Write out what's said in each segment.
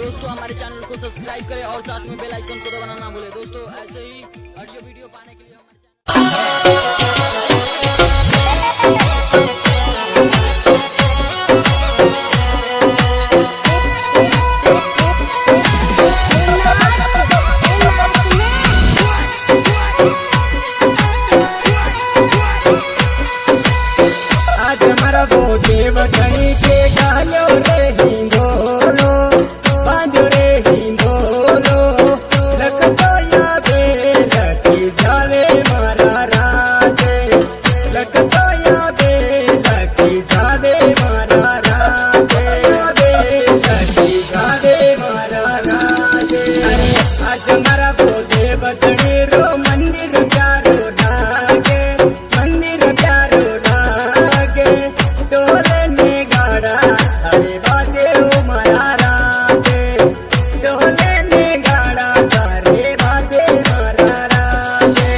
दोस्तों हमारे चैनल को सब्सक्राइब करें और साथ में बेल आइकन को दबाना ना भूलें। दोस्तों ऐसे ही ऑडियो वीडियो पाने के लिए आज हमारा वो देवधनी के गायो रे हिंदोलो बांधो रे हिंदोलो लखतो या बेलकी जावे मारा राजे लखतो या बेलकी जावे मारा राजे बेलकी जावे मारा राजे। अरे आज हमारा वो देवधनी रो मंदिर प्यारो लागे मंदिर प्यारो लागे डोले ने गाड़ा अरे बाजे ओ मारा राजे डोले ने गाड़ा तारे बाजे मारा राजे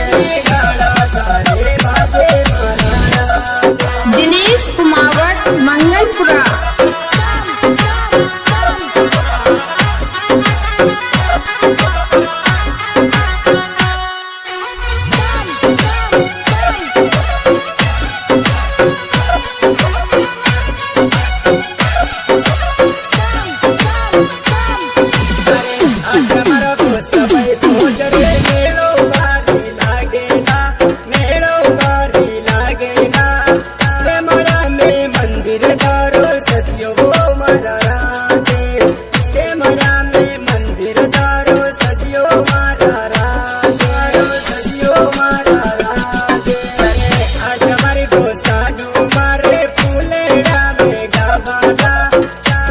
गाड़ा तारे बाजे मारा राजे। दिनेश कुमावत मंगलपुरा। आज हमारा दोस्त भाई पहुंच रे मेलो बारी लागेला मेलो बारी लागेला रे मड़ा में मंदिर दारो सजियो वो मारा राजे रे मड़ा में मंदिर दारो सजियो मारा राजे सजियो मारा राजे। अरे आज हमारी दोस्त आडू मारे फूलेड़ा में गावाला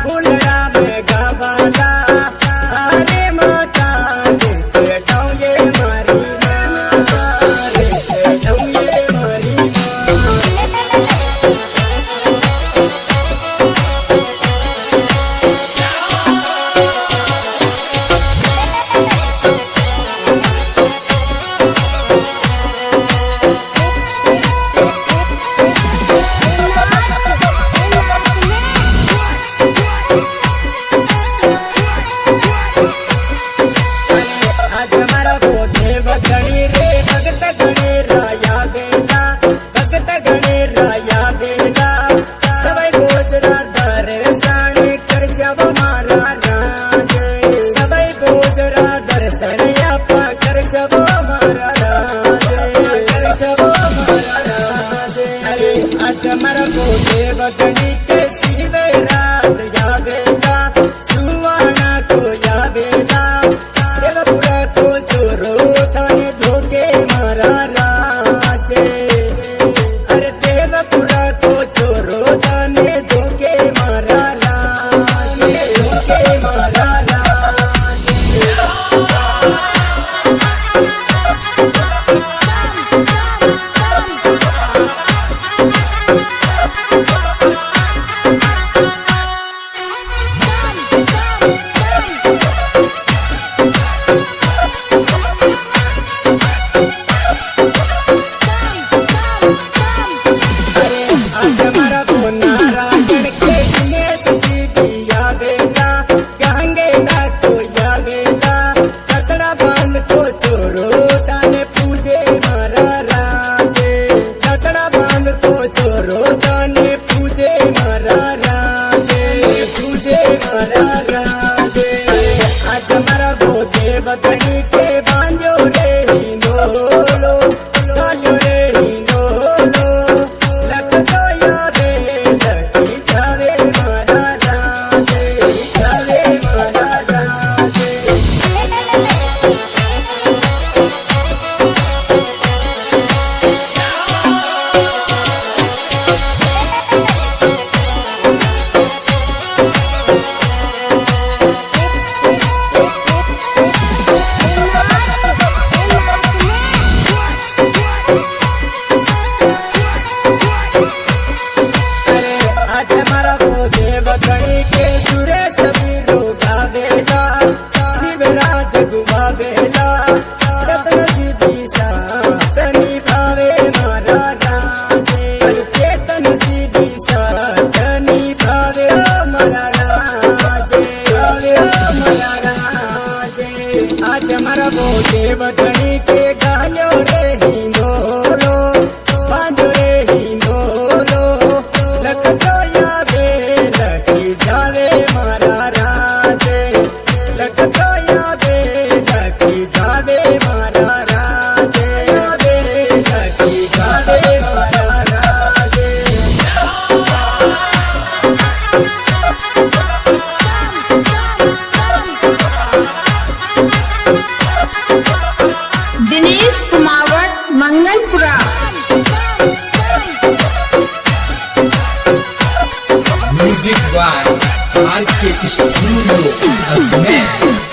फूलेड़ा में गावाला अरे माता रे टाऊ ये मारी रे टाऊ ये मारी आज हमारा वो देवधनी रे भगत गणे राया बेला भगत गणे राया बेला सवै गोजरा दर्शन कर जब मारा राजे सवै गोजरा दर्शन अपा कर जब मारा राजे कर जब मारा राजे। अरे आज हमारा वो देवधनी के शिवे रात या बेला सुवाना को या बेला देवपुरा को चोरो थाने धोके मारा राजे अरे देवपुरा को चोरो थाने धोके मारा राजे धोके मारा राजे। अरे आज हमारा वो नारायण के दिनेश जी दिया बेला गंगेला को या बेला कतड़ा बांध को चोरो ताने पूजे मारा राजे कतड़ा बांध को चोरो ताने पूजे मारा राजे पूजे मारा राजे। आज हमारा वो देवधनी के बांधो रे हिंदोलो बांधो रे हिंदोलो लखतो या बेलकी जावे मारा राजे जावे मारा राजे। देवधनी के गालो रे हिंदोलो बांधो रे हिंदोलो लखतो या बे लखी जावे मारा राजे लखतो या बे लखी जावे मारा राजे बे लखी जावे मारा राजे Dinesh Kumawat Mangalpura. Music by RK Studio Azman.